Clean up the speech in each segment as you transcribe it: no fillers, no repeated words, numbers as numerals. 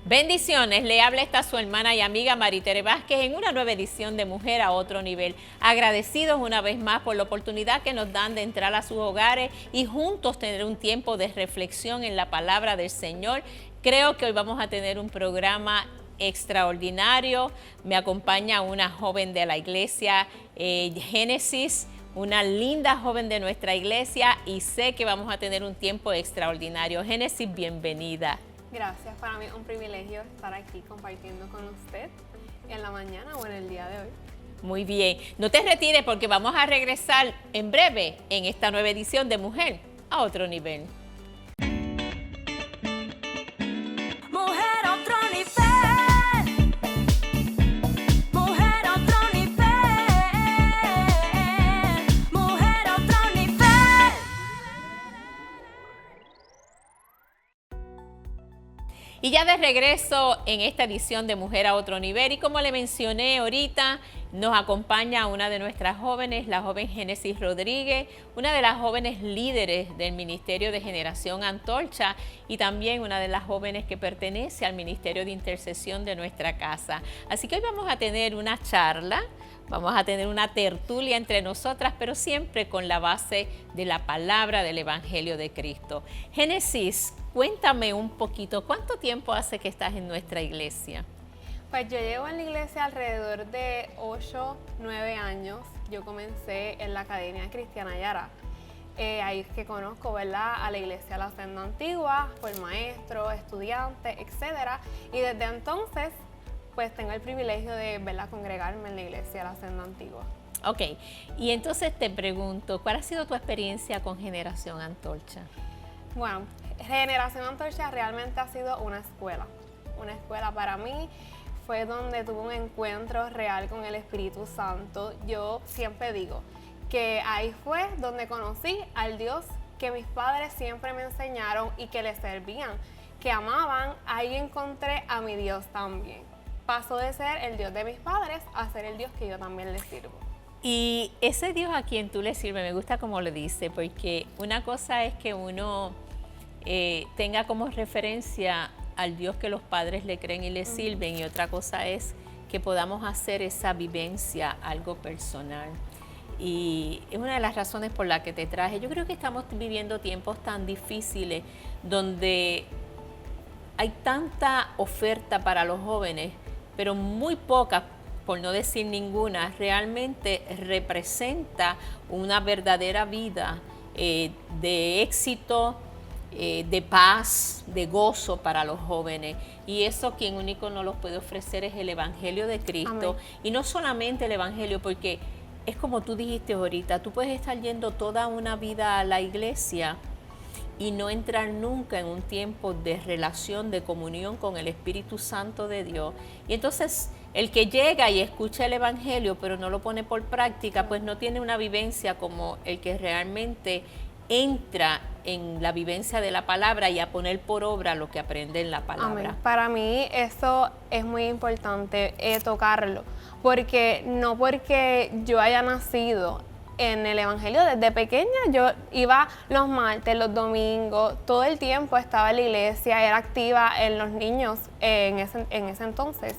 Bendiciones, le habla esta su hermana y amiga Maritere Vázquez en una nueva edición de Mujer a Otro Nivel. Agradecidos una vez más por la oportunidad que nos dan de entrar a sus hogares y juntos tener un tiempo de reflexión en la palabra del Señor. Creo que hoy vamos a tener un programa extraordinario. Me acompaña una joven de la iglesia Génesis, una linda joven de nuestra iglesia, y sé que vamos a tener un tiempo extraordinario. Génesis, bienvenida. Gracias, para mí es un privilegio estar aquí compartiendo con usted en la mañana o en el día de hoy. Muy bien, no te retires porque vamos a regresar en breve en esta nueva edición de Mujer a Otro Nivel. Mujer a otro nivel. Mujer a otro nivel. Mujer a otro nivel. Y ya de regreso en esta edición de Mujer a Otro Nivel, y como le mencioné ahorita, nos acompaña una de nuestras jóvenes, la joven Génesis Rodríguez, una de las jóvenes líderes del Ministerio de Generación Antorcha y también una de las jóvenes que pertenece al Ministerio de Intercesión de nuestra casa. Así que hoy vamos a tener una charla, vamos a tener una tertulia entre nosotras, pero siempre con la base de la palabra del Evangelio de Cristo. Génesis, cuéntame un poquito, ¿cuánto tiempo hace que estás en nuestra iglesia? Pues yo llevo en la iglesia alrededor de 8, 9 años. Yo comencé en la Academia Cristiana Yara. Ahí es que conozco, ¿verdad?, a la iglesia La Senda Antigua, por maestro, estudiante, etcétera. Y desde entonces, pues tengo el privilegio de, ¿verdad?, congregarme en la iglesia La Senda Antigua. Ok, y entonces te pregunto, ¿cuál ha sido tu experiencia con Generación Antorcha? Bueno, Generación Antorcha realmente ha sido una escuela. Una escuela para mí. Fue donde tuve un encuentro real con el Espíritu Santo. Yo siempre digo que ahí fue donde conocí al Dios que mis padres siempre me enseñaron y que le servían, que amaban. Ahí encontré a mi Dios también. Pasó de ser el Dios de mis padres a ser el Dios que yo también le sirvo. Y ese Dios a quien tú le sirves, me gusta como lo dice, porque una cosa es que uno tenga como referencia al Dios que los padres le creen y le sirven, y otra cosa es que podamos hacer esa vivencia algo personal. Y es una de las razones por las que te traje. Yo creo que estamos viviendo tiempos tan difíciles donde hay tanta oferta para los jóvenes, pero muy poca, por no decir ninguna, realmente representa una verdadera vida de éxito, de paz, de gozo para los jóvenes. Y eso quien único nos los puede ofrecer es el Evangelio de Cristo. Amén. Y no solamente el Evangelio, porque es como tú dijiste ahorita, tú puedes estar yendo toda una vida a la iglesia y no entrar nunca en un tiempo de relación, de comunión con el Espíritu Santo de Dios. Y entonces el que llega y escucha el Evangelio pero no lo pone por práctica, pues no tiene una vivencia como el que realmente entra en la vivencia de la palabra y a poner por obra lo que aprende en la palabra. Amén. Para mí eso es muy importante tocarlo, porque no porque yo haya nacido en el Evangelio desde pequeña, yo iba los martes, los domingos, todo el tiempo estaba en la iglesia, era activa en los niños en ese entonces.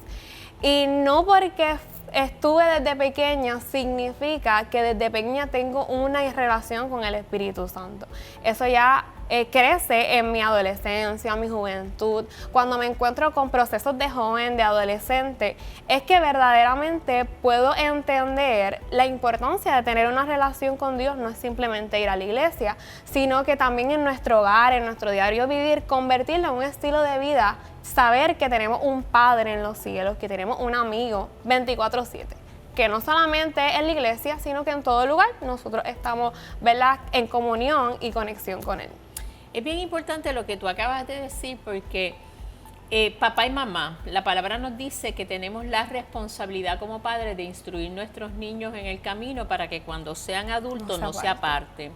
Y no porque estuve desde pequeña significa que desde pequeña tengo una relación con el Espíritu Santo. Eso ya crece en mi adolescencia, mi juventud. Cuando me encuentro con procesos de joven, de adolescente, es que verdaderamente puedo entender la importancia de tener una relación con Dios. No es simplemente ir a la iglesia, sino que también en nuestro hogar, en nuestro diario vivir, convertirlo en un estilo de vida. Saber que tenemos un Padre en los cielos, que tenemos un amigo 24/7, que no solamente en la iglesia, sino que en todo lugar nosotros estamos, ¿verdad?, en comunión y conexión con Él. Es bien importante lo que tú acabas de decir, porque papá y mamá, la palabra nos dice que tenemos la responsabilidad como padres de instruir nuestros niños en el camino para que cuando sean adultos no se aparten.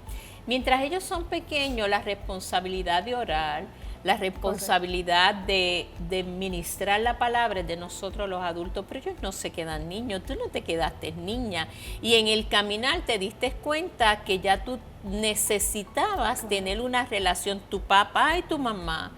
Mientras ellos son pequeños, la responsabilidad de orar, la responsabilidad de ministrar la palabra es de nosotros los adultos, pero ellos no se quedan niños, tú no te quedaste niña, y en el caminar te diste cuenta que ya tú necesitabas tener una relación, tu papá y tu mamá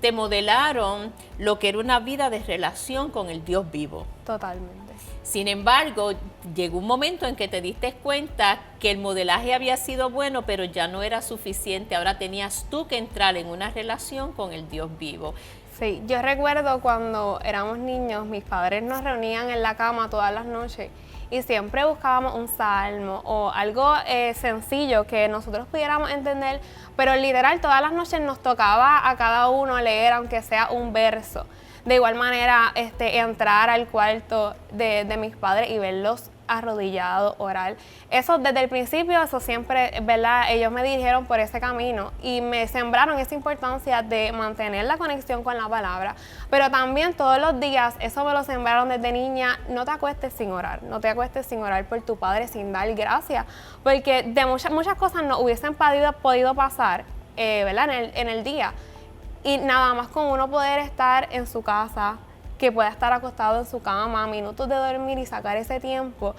te modelaron lo que era una vida de relación con el Dios vivo. Totalmente. Sin embargo, llegó un momento en que te diste cuenta que el modelaje había sido bueno, pero ya no era suficiente. Ahora tenías tú que entrar en una relación con el Dios vivo. Sí, yo recuerdo cuando éramos niños, mis padres nos reunían en la cama todas las noches y siempre buscábamos un salmo o algo sencillo que nosotros pudiéramos entender, pero literal todas las noches nos tocaba a cada uno leer, aunque sea un verso. De igual manera, entrar al cuarto de mis padres y verlos arrodillados, orar. Eso desde el principio, eso siempre, ¿verdad? Ellos me dirigieron por ese camino y me sembraron esa importancia de mantener la conexión con la palabra. Pero también todos los días, eso me lo sembraron desde niña, no te acuestes sin orar, no te acuestes sin orar por tu padre, sin dar gracias, porque de muchas cosas no hubiesen podido pasar, ¿verdad? En el día. Y nada más con uno poder estar en su casa, que pueda estar acostado en su cama, minutos de dormir y sacar ese tiempo.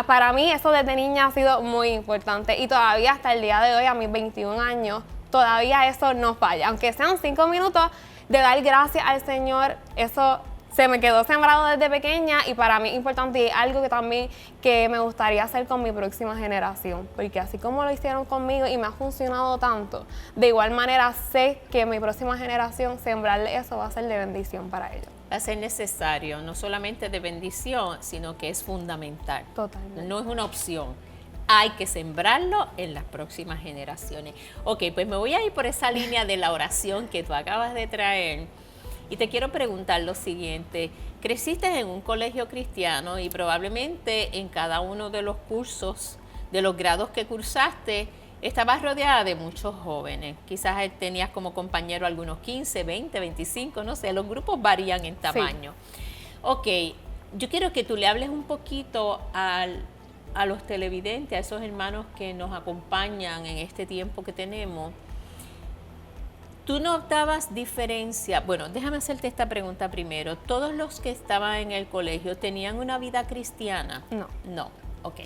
Para mí eso desde niña ha sido muy importante y todavía hasta el día de hoy, a mis 21 años, todavía eso no falla. Aunque sean 5 minutos de dar gracias al Señor, eso se me quedó sembrado desde pequeña y para mí es importante y algo que también que me gustaría hacer con mi próxima generación, porque así como lo hicieron conmigo y me ha funcionado tanto, de igual manera sé que mi próxima generación sembrarle eso va a ser de bendición para ellos. Va a ser necesario, no solamente de bendición, sino que es fundamental. Totalmente. No es una opción. Hay que sembrarlo en las próximas generaciones. Ok, pues me voy a ir por esa línea de la oración que tú acabas de traer. Y te quiero preguntar lo siguiente, creciste en un colegio cristiano y probablemente en cada uno de los cursos, de los grados que cursaste, estabas rodeada de muchos jóvenes. Quizás tenías como compañero algunos 15, 20, 25, no sé, los grupos varían en tamaño. Sí. Ok, yo quiero que tú le hables un poquito a los televidentes, a esos hermanos que nos acompañan en este tiempo que tenemos. ¿Tú notabas diferencia? Bueno, déjame hacerte esta pregunta primero. ¿Todos los que estaban en el colegio tenían una vida cristiana? No. No, ok.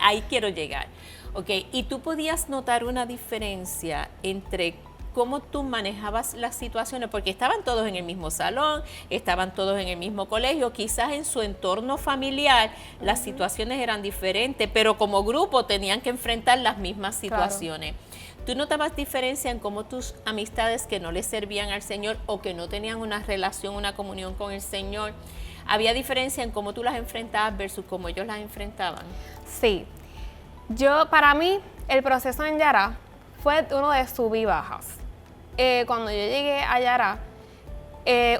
Ahí quiero llegar. Ok, ¿y tú podías notar una diferencia entre cómo tú manejabas las situaciones? Porque estaban todos en el mismo salón, estaban todos en el mismo colegio, quizás en su entorno familiar las situaciones eran diferentes, pero como grupo tenían que enfrentar las mismas situaciones. Claro. ¿Tú notabas diferencia en cómo tus amistades que no le servían al Señor o que no tenían una relación, una comunión con el Señor, había diferencia en cómo tú las enfrentabas versus cómo ellos las enfrentaban? Sí. Para mí, el proceso en Yara fue uno de sub y bajas. Cuando yo llegué a Yara,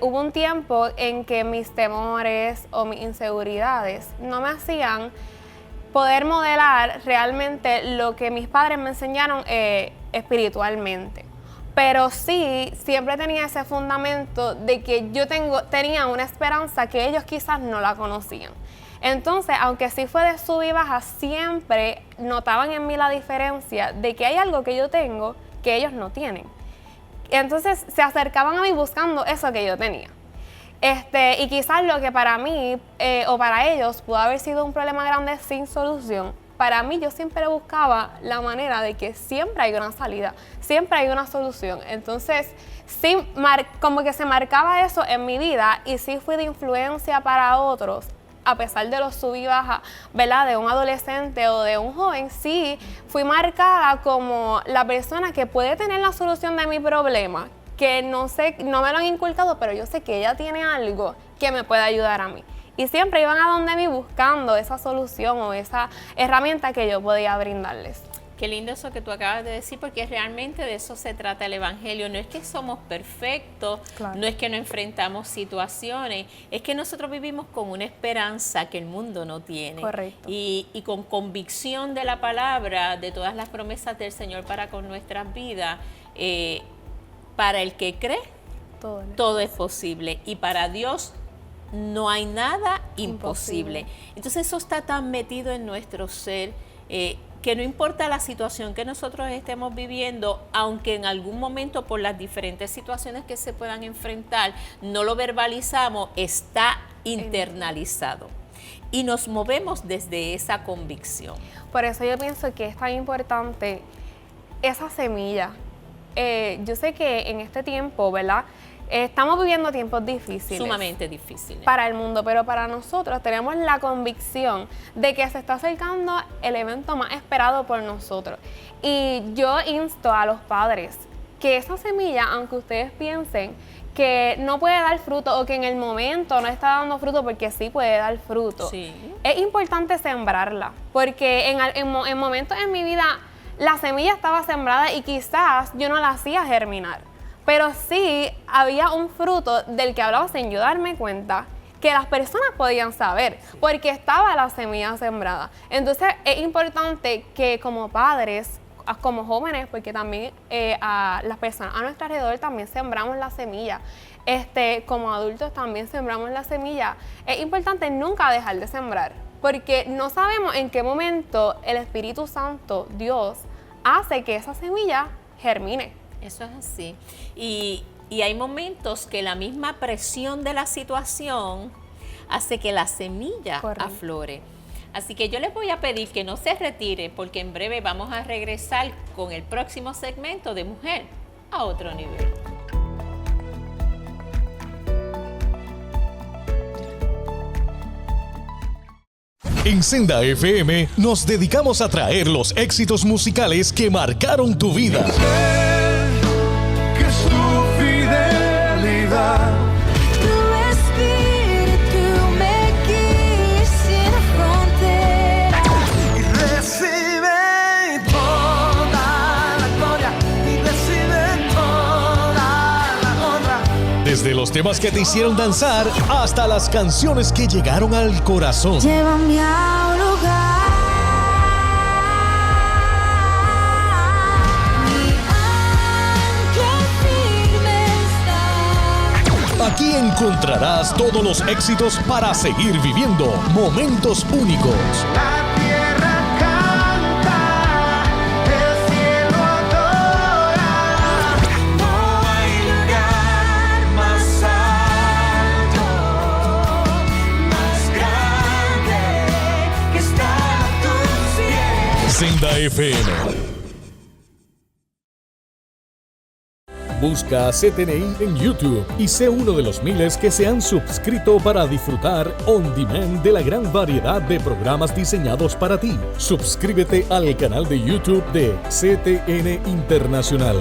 hubo un tiempo en que mis temores o mis inseguridades no me hacían poder modelar realmente lo que mis padres me enseñaron espiritualmente. Pero sí, siempre tenía ese fundamento de que yo tenía una esperanza que ellos quizás no la conocían. Entonces, aunque sí fue de sub y baja, siempre notaban en mí la diferencia de que hay algo que yo tengo que ellos no tienen. Entonces, se acercaban a mí buscando eso que yo tenía. Y quizás lo que para mí o para ellos pudo haber sido un problema grande sin solución, para mí yo siempre buscaba la manera de que siempre hay una salida, siempre hay una solución. Entonces, sí, como que se marcaba eso en mi vida y sí fui de influencia para otros, a pesar de los sub y baja, ¿verdad? De un adolescente o de un joven, sí fui marcada como la persona que puede tener la solución de mi problema, que no me lo han inculcado, pero yo sé que ella tiene algo que me puede ayudar a mí. Y siempre iban a donde mí buscando esa solución o esa herramienta que yo podía brindarles. Qué lindo eso que tú acabas de decir, porque realmente de eso se trata el Evangelio. No es que somos perfectos, claro. No es que no enfrentamos situaciones, es que nosotros vivimos con una esperanza que el mundo no tiene. Correcto. Y con convicción de la palabra, de todas las promesas del Señor para con nuestras vidas, para el que cree, todo es posible. Y para Dios no hay nada imposible. Entonces eso está tan metido en nuestro ser, que no importa la situación que nosotros estemos viviendo, aunque en algún momento por las diferentes situaciones que se puedan enfrentar, no lo verbalizamos, está internalizado. Y nos movemos desde esa convicción. Por eso yo pienso que es tan importante esa semilla. Yo sé que en este tiempo, ¿verdad? Estamos viviendo tiempos difíciles. Sumamente difíciles. Para el mundo, pero para nosotros tenemos la convicción de que se está acercando el evento más esperado por nosotros. Y yo insto a los padres que esa semilla, aunque ustedes piensen que no puede dar fruto o que en el momento no está dando fruto, porque sí puede dar fruto, Sí. es importante sembrarla, porque en momentos en mi vida la semilla estaba sembrada y quizás yo no la hacía germinar, pero sí había un fruto del que hablaba sin yo darme cuenta, que las personas podían saber, porque estaba la semilla sembrada. Entonces es importante que como padres, como jóvenes, porque también a las personas a nuestro alrededor también sembramos la semilla, como adultos también sembramos la semilla. Es importante nunca dejar de sembrar, porque no sabemos en qué momento el Espíritu Santo, Dios, hace que esa semilla germine. Eso es así. Y hay momentos que la misma presión de la situación hace que la semilla Correcto. aflore. Así que yo les voy a pedir que no se retire, porque en breve vamos a regresar con el próximo segmento de Mujer a Otro Nivel. En Senda FM nos dedicamos a traer los éxitos musicales que marcaron tu vida. Que su fidelidad Tu espíritu me guía sin fronteras. y recibe toda la gloria y recibe toda la honra. Desde los temas que te hicieron danzar hasta las canciones que llegaron al corazón. Llévame a un lugar. Mi ancla firme está. Aquí encontrarás todos los éxitos para seguir viviendo momentos únicos. La tierra canta, el cielo adora. No hay lugar más alto, más grande que estar a tus pies. Senda FM. Busca a CTNI en YouTube y sé uno de los miles que se han suscrito para disfrutar on demand de la gran variedad de programas diseñados para ti. Suscríbete al canal de YouTube de CTN Internacional.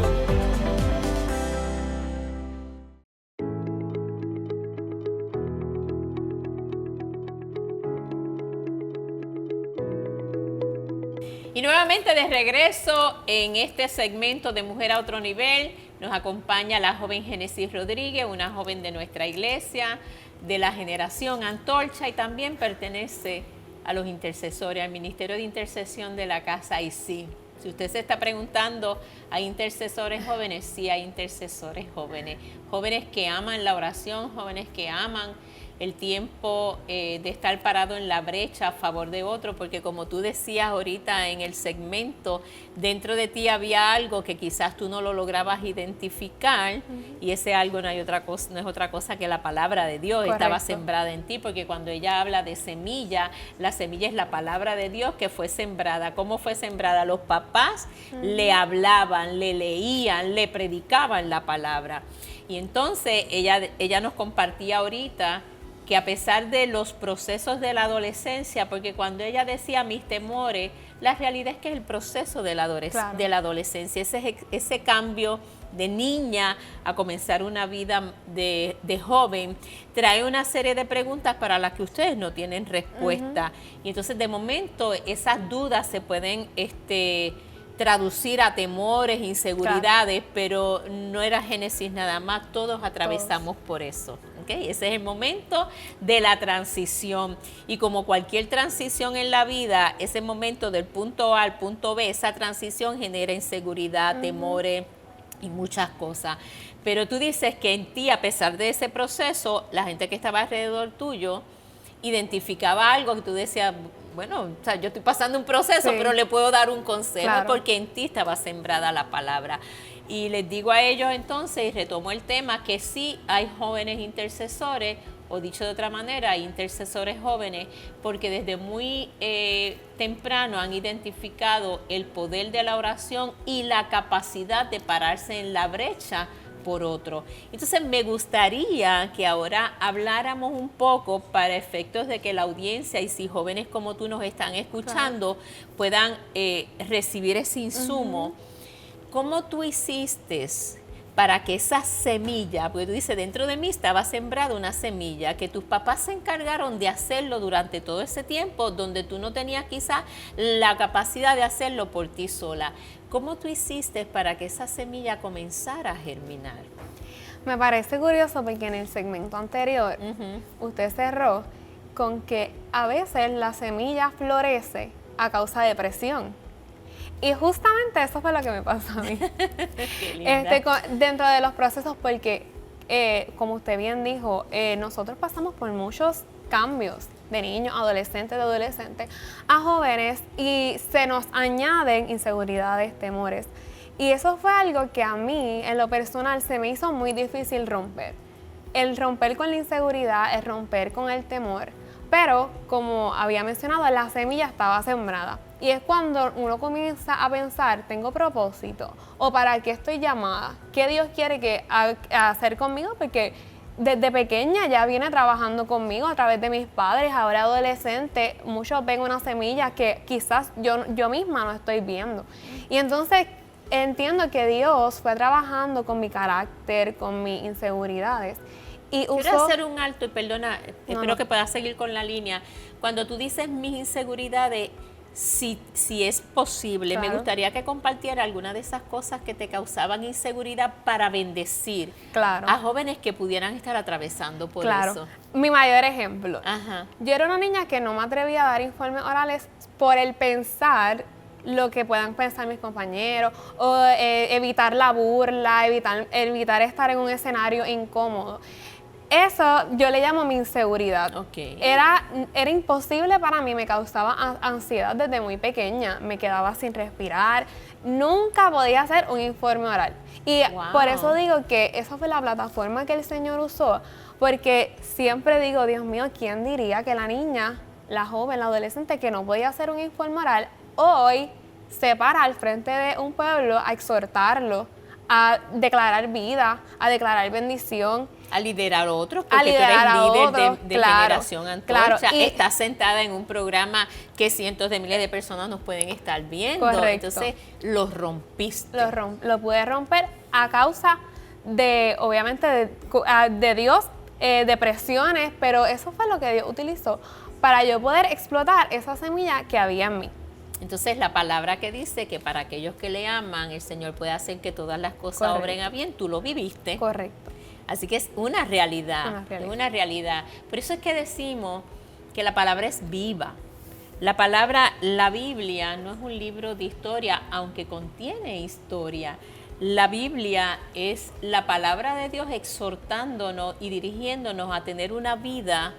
Y nuevamente de regreso en este segmento de Mujer a Otro Nivel, nos acompaña la joven Génesis Rodríguez, una joven de nuestra iglesia, de la generación Antorcha, y también pertenece a los intercesores, al Ministerio de Intercesión de la Casa IC. Si usted se está preguntando, ¿hay intercesores jóvenes? Sí, hay intercesores jóvenes. Jóvenes que aman la oración, jóvenes que aman el tiempo de estar parado en la brecha a favor de otro, porque como tú decías ahorita en el segmento, dentro de ti había algo que quizás tú no lo lograbas identificar, y ese algo no es otra cosa que la palabra de Dios. Correcto. Estaba sembrada en ti, porque cuando ella habla de semilla, la semilla es la palabra de Dios que fue sembrada. ¿Cómo fue sembrada? Los papás le hablaban, le leían, le predicaban la palabra. Y entonces ella nos compartía ahorita que a pesar de los procesos de la adolescencia, porque cuando ella decía mis temores, la realidad es que es el proceso de la, Claro. de la adolescencia, ese cambio de niña a comenzar una vida de joven, trae una serie de preguntas para las que ustedes no tienen respuesta. Y entonces de momento esas dudas se pueden traducir a temores, inseguridades, pero no era Génesis nada más, todos atravesamos por eso. ¿Okay? Ese es el momento de la transición, y como cualquier transición en la vida, ese momento del punto A al punto B, esa transición genera inseguridad, temores y muchas cosas. Pero tú dices que en ti, a pesar de ese proceso, la gente que estaba alrededor tuyo identificaba algo que tú decías, bueno, o sea, yo estoy pasando un proceso, Sí. pero le puedo dar un consejo, Claro. porque en ti estaba sembrada la palabra. Y les digo a ellos entonces, y retomo el tema, que sí hay jóvenes intercesores, o dicho de otra manera, hay intercesores jóvenes, porque desde muy temprano han identificado el poder de la oración y la capacidad de pararse en la brecha por otro. Entonces me gustaría que ahora habláramos un poco para efectos de que la audiencia y si jóvenes como tú nos están escuchando puedan recibir ese insumo. ¿Cómo tú hiciste para que esa semilla, porque tú dices, dentro de mí estaba sembrada una semilla, que tus papás se encargaron de hacerlo durante todo ese tiempo, donde tú no tenías quizás la capacidad de hacerlo por ti sola? ¿Cómo tú hiciste para que esa semilla comenzara a germinar? Me parece curioso porque en el segmento anterior usted cerró con que a veces la semilla florece a causa de presión. Y justamente eso fue lo que me pasó a mí. Qué linda. Dentro de los procesos, porque como usted bien dijo, nosotros pasamos por muchos cambios de niños, adolescentes, de adolescentes a jóvenes y se nos añaden inseguridades, temores. Y eso fue algo que a mí, en lo personal, se me hizo muy difícil romper. El romper con la inseguridad, el romper con el temor. Pero, como había mencionado, la semilla estaba sembrada. Y es cuando uno comienza a pensar, ¿tengo propósito? ¿O para qué estoy llamada? ¿Qué Dios quiere hacer conmigo? Porque desde pequeña ya viene trabajando conmigo a través de mis padres, ahora adolescente. Muchos ven una semilla que quizás yo misma no estoy viendo. Y entonces entiendo que Dios fue trabajando con mi carácter, con mis inseguridades. Y Quiero hacer un alto y perdona, espero que puedas seguir con la línea. Cuando tú dices mis inseguridades, si es posible, me Claro. gustaría que compartiera alguna de esas cosas que te causaban inseguridad para bendecir Claro. a jóvenes que pudieran estar atravesando por Claro. eso. Mi mayor ejemplo. Ajá. Yo era una niña que no me atrevía a dar informes orales por el pensar lo que puedan pensar mis compañeros o evitar la burla, evitar estar en un escenario incómodo. Eso yo le llamo mi inseguridad. Ok. Era imposible para mí, me causaba ansiedad desde muy pequeña, me quedaba sin respirar, nunca podía hacer un informe oral. Y Wow. por eso digo que esa fue la plataforma que el Señor usó, porque siempre digo, Dios mío, ¿quién diría que la niña, la joven, la adolescente que no podía hacer un informe oral, hoy se para al frente de un pueblo a exhortarlo, a declarar vida, a declarar bendición? A liderar a otros, A porque tú liderar eres a líder otros, de claro, Generación Antorcha. claro, y- Estás sentada en un programa que cientos de miles de personas nos pueden estar viendo. Correcto. Entonces, los rompiste. Lo pude romper a causa de, obviamente, de Dios, de presiones, pero eso fue lo que Dios utilizó para yo poder explotar esa semilla que había en mí. Entonces, la palabra que dice que para aquellos que le aman, el Señor puede hacer que todas las cosas Correcto. obren a bien, tú lo viviste. Correcto. Así que es una realidad, Una realidad. es una realidad. Por eso es que decimos que la palabra es viva. La palabra, la Biblia, no es un libro de historia, aunque contiene historia. La Biblia es la palabra de Dios exhortándonos y dirigiéndonos a tener una vida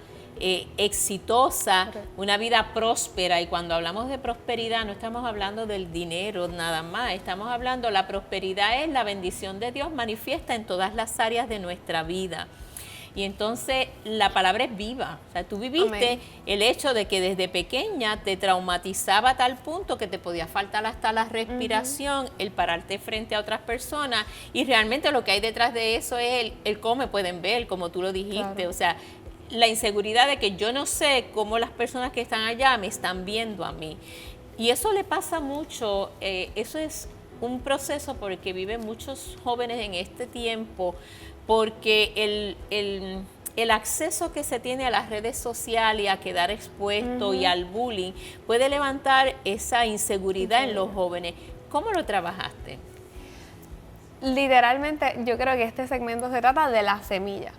exitosa, Correcto. una vida próspera. Y cuando hablamos de prosperidad no estamos hablando del dinero nada más, estamos hablando, la prosperidad es la bendición de Dios manifiesta en todas las áreas de nuestra vida. Y entonces la palabra es viva. O sea, tú viviste Amén. el hecho de que desde pequeña te traumatizaba a tal punto que te podía faltar hasta la respiración, el pararte frente a otras personas. Y realmente lo que hay detrás de eso es el cómo me pueden ver, como tú lo dijiste. Claro. O sea, la inseguridad de que yo no sé cómo las personas que están allá me están viendo a mí. Y eso le pasa mucho, eso es un proceso porque viven muchos jóvenes en este tiempo, porque el acceso que se tiene a las redes sociales y a quedar expuesto y al bullying puede levantar esa inseguridad en los jóvenes. ¿Cómo lo trabajaste? Literalmente, yo creo que este segmento se trata de la semilla.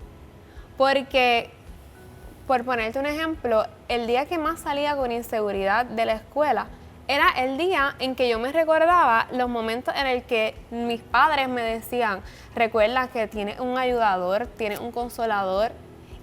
Porque, por ponerte un ejemplo, el día que más salía con inseguridad de la escuela era el día en que yo me recordaba los momentos en el que mis padres me decían, recuerda que tienes un ayudador, tienes un consolador.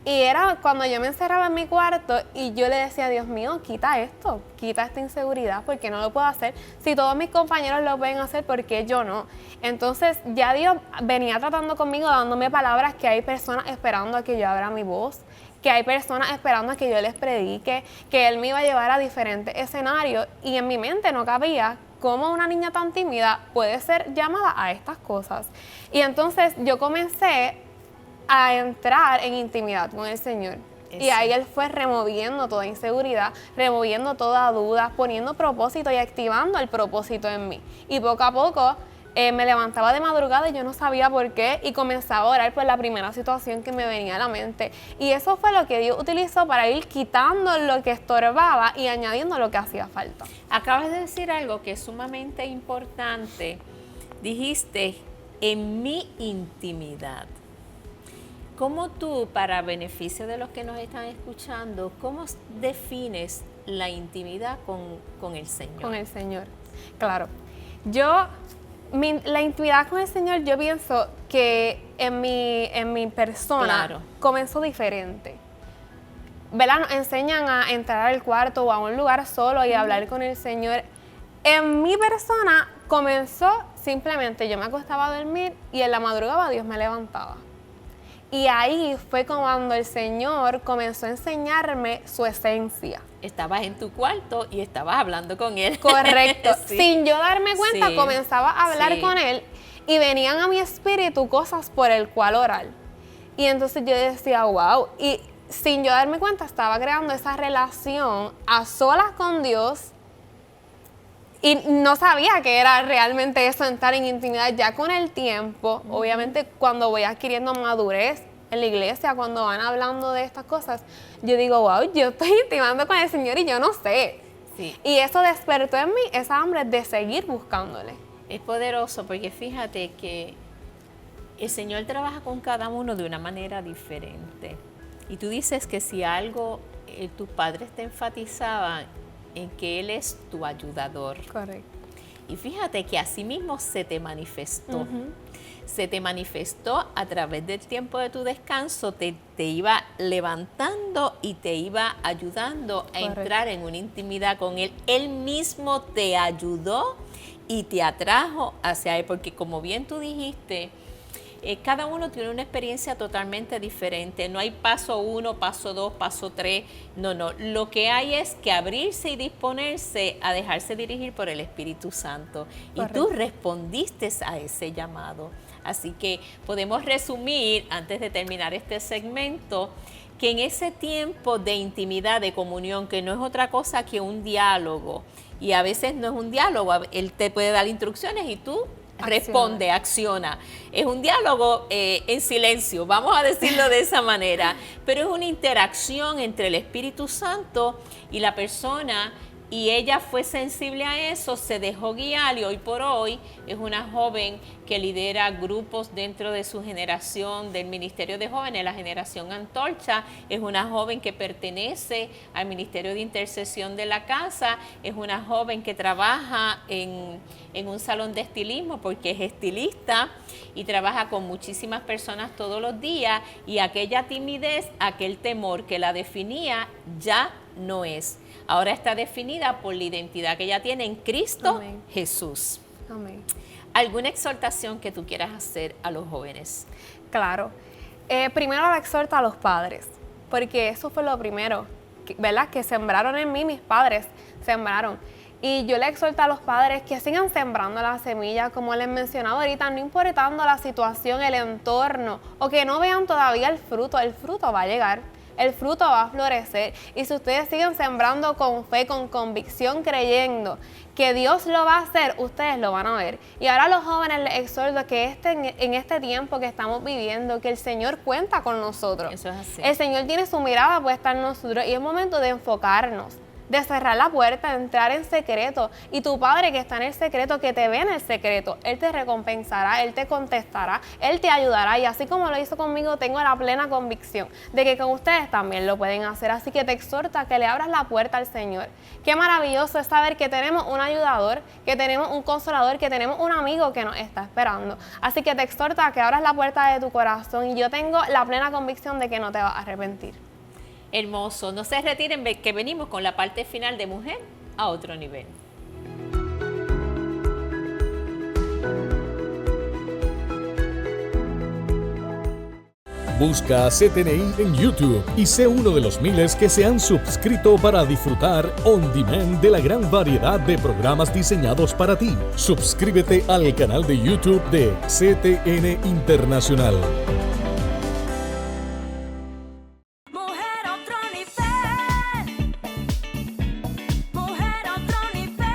Y era cuando yo me encerraba en mi cuarto y yo le decía, Dios mío, quita esto, quita esta inseguridad, porque no lo puedo hacer. Si todos mis compañeros lo pueden hacer, ¿por qué yo no? Entonces ya Dios venía tratando conmigo, dándome palabras que hay personas esperando a que yo abra mi voz, que hay personas esperando a que yo les predique, que Él me iba a llevar a diferentes escenarios y en mi mente no cabía cómo una niña tan tímida puede ser llamada a estas cosas. Y entonces yo comencé a entrar en intimidad con el Señor. Y ahí Él fue removiendo toda inseguridad, removiendo toda duda, poniendo propósito y activando el propósito en mí. Y poco a poco me levantaba de madrugada y yo no sabía por qué y comenzaba a orar por la primera situación que me venía a la mente. Y eso fue lo que Dios utilizó para ir quitando lo que estorbaba y añadiendo lo que hacía falta. Acabas de decir algo que es sumamente importante. Dijiste, en mi intimidad. ¿Cómo tú, para beneficio de los que nos están escuchando, cómo defines la intimidad con el Señor? Con el Señor, claro. La intimidad con el Señor, yo pienso que en mi persona Claro. comenzó diferente. ¿Verdad? Nos enseñan a entrar al cuarto o a un lugar solo y hablar con el Señor. En mi persona comenzó simplemente, yo me acostaba a dormir y en la madrugada Dios me levantaba. Y ahí fue cuando el Señor comenzó a enseñarme su esencia. Estabas en tu cuarto y estabas hablando con Él. Correcto. Sí. Sin yo darme cuenta, Sí. comenzaba a hablar Sí. con Él y venían a mi espíritu cosas por el cual orar. Y entonces yo decía, wow. Y sin yo darme cuenta, estaba creando esa relación a solas con Dios. Y no sabía que era realmente eso, entrar en intimidad. Ya con el tiempo, obviamente cuando voy adquiriendo madurez en la iglesia, cuando van hablando de estas cosas, yo digo, wow, yo estoy intimando con el Señor y yo no sé. Sí. Y eso despertó en mí esa hambre de seguir buscándole. Es poderoso porque fíjate que el Señor trabaja con cada uno de una manera diferente. Y tú dices que si algo tus padres te enfatizaban en que Él es tu ayudador. Correcto. Y fíjate que así mismo se te manifestó. Se te manifestó a través del tiempo de tu descanso, te iba levantando y te iba ayudando a Correcto. entrar en una intimidad con Él. Él mismo te ayudó y te atrajo hacia Él, porque como bien tú dijiste, cada uno tiene una experiencia totalmente diferente. No hay paso 1, paso 2, paso 3. No. Lo que hay es que abrirse y disponerse a dejarse dirigir por el Espíritu Santo. Correcto. Y tú respondiste a ese llamado. Así que podemos resumir, antes de terminar este segmento, que en ese tiempo de intimidad, de comunión, que no es otra cosa que un diálogo, y a veces no es un diálogo, Él te puede dar instrucciones y tú responde, acciona. Es un diálogo en silencio, vamos a decirlo de esa manera, pero es una interacción entre el Espíritu Santo y la persona, y ella fue sensible a eso, se dejó guiar y hoy por hoy es una joven que lidera grupos dentro de su generación del Ministerio de Jóvenes, la generación Antorcha. Es una joven que pertenece al Ministerio de Intercesión de la Casa, es una joven que trabaja en un salón de estilismo porque es estilista y trabaja con muchísimas personas todos los días, y aquella timidez, aquel temor que la definía ya no es. Ahora está definida por la identidad que ella tiene en Cristo Amén. Jesús. Amén. ¿Alguna exhortación que tú quieras hacer a los jóvenes? Claro. Primero la exhorto a los padres, porque eso fue lo primero, ¿verdad? Que sembraron en mí, mis padres sembraron. Y yo le exhorto a los padres que sigan sembrando la semilla, como les mencionaba ahorita, no importando la situación, el entorno, o que no vean todavía el fruto va a llegar. El fruto va a florecer, y si ustedes siguen sembrando con fe, con convicción, creyendo que Dios lo va a hacer, ustedes lo van a ver. Y ahora a los jóvenes les exhorto que en este tiempo que estamos viviendo, que el Señor cuenta con nosotros. Eso es así. El Señor tiene su mirada puesta en nosotros y es momento de enfocarnos, de cerrar la puerta, de entrar en secreto. Y tu Padre que está en el secreto, que te ve en el secreto, Él te recompensará, Él te contestará, Él te ayudará. Y así como lo hizo conmigo, tengo la plena convicción de que con ustedes también lo pueden hacer. Así que te exhorto a que le abras la puerta al Señor. Qué maravilloso es saber que tenemos un ayudador, que tenemos un consolador, que tenemos un amigo que nos está esperando. Así que te exhorto a que abras la puerta de tu corazón, y yo tengo la plena convicción de que no te vas a arrepentir. Hermoso. No se retiren, que venimos con la parte final de Mujer a otro nivel. Busca a CTNI en YouTube y sé uno de los miles que se han suscrito para disfrutar on demand de la gran variedad de programas diseñados para ti. Suscríbete al canal de YouTube de CTN Internacional. Mujer a otro nivel. Mujer a otro nivel.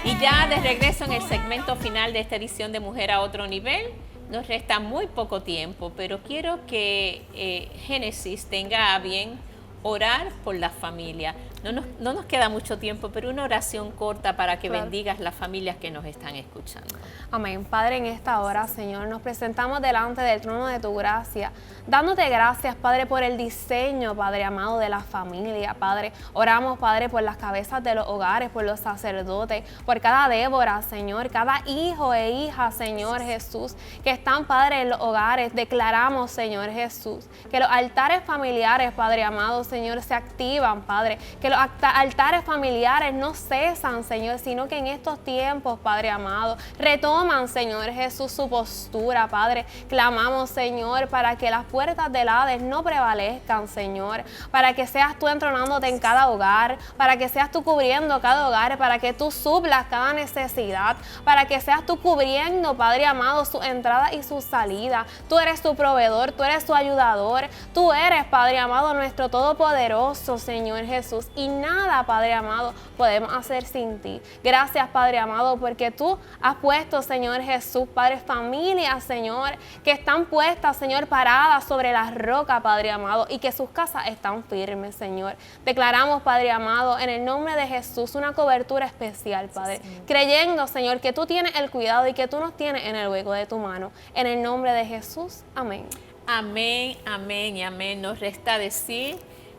Y ya de regreso en el segmento final de esta edición de Mujer a Otro Nivel. Nos resta muy poco tiempo, pero quiero que Génesis tenga a bien orar por la familia. No nos queda mucho tiempo, pero una oración corta para que Claro. bendigas las familias que nos están escuchando. Amén. Padre, en esta hora, Señor, nos presentamos delante del trono de tu gracia, dándote gracias, Padre, por el diseño, Padre amado, de la familia, Padre. Oramos, Padre, por las cabezas de los hogares, por los sacerdotes, por cada Débora, Señor, cada hijo e hija, Señor Jesús, que están, Padre, en los hogares. Declaramos, Señor Jesús, que los altares familiares, Padre amado, Señor, se activan, Padre, que los altares familiares no cesan, Señor, sino que en estos tiempos, Padre amado, retoman, Señor Jesús, su postura, Padre. Clamamos, Señor, para que las puertas del Hades no prevalezcan, Señor, para que seas tú entronándote en cada hogar, para que seas tú cubriendo cada hogar, para que tú suplas cada necesidad, para que seas tú cubriendo, Padre amado, su entrada y su salida. Tú eres tu proveedor, tú eres tu ayudador, tú eres, Padre amado, nuestro todopoderoso, Señor Jesús, y nada, Padre amado, podemos hacer sin ti. Gracias, Padre amado, porque tú has puesto, Señor Jesús, Padre, familias, Señor, que están puestas, Señor, paradas sobre la roca, Padre amado, y que sus casas están firmes, Señor. Declaramos, Padre amado, en el nombre de Jesús, una cobertura especial, Padre, creyendo, Señor, que tú tienes el cuidado y que tú nos tienes en el hueco de tu mano. En el nombre de Jesús, amén. Amén, amén y amén. Nos resta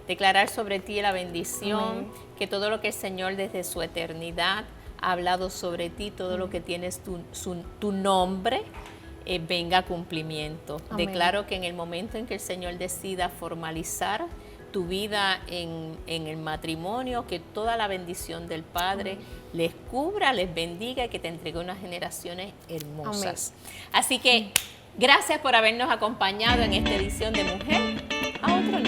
declarar sobre ti la bendición, Amén. que todo lo que el Señor desde su eternidad ha hablado sobre ti, todo lo que tienes tu nombre, venga a cumplimiento. Amén. Declaro que en el momento en que el Señor decida formalizar tu vida en el matrimonio, que toda la bendición del Padre les cubra, les bendiga y que te entregue unas generaciones hermosas. Así que gracias por habernos acompañado en esta edición de Mujer a Otro Nivel.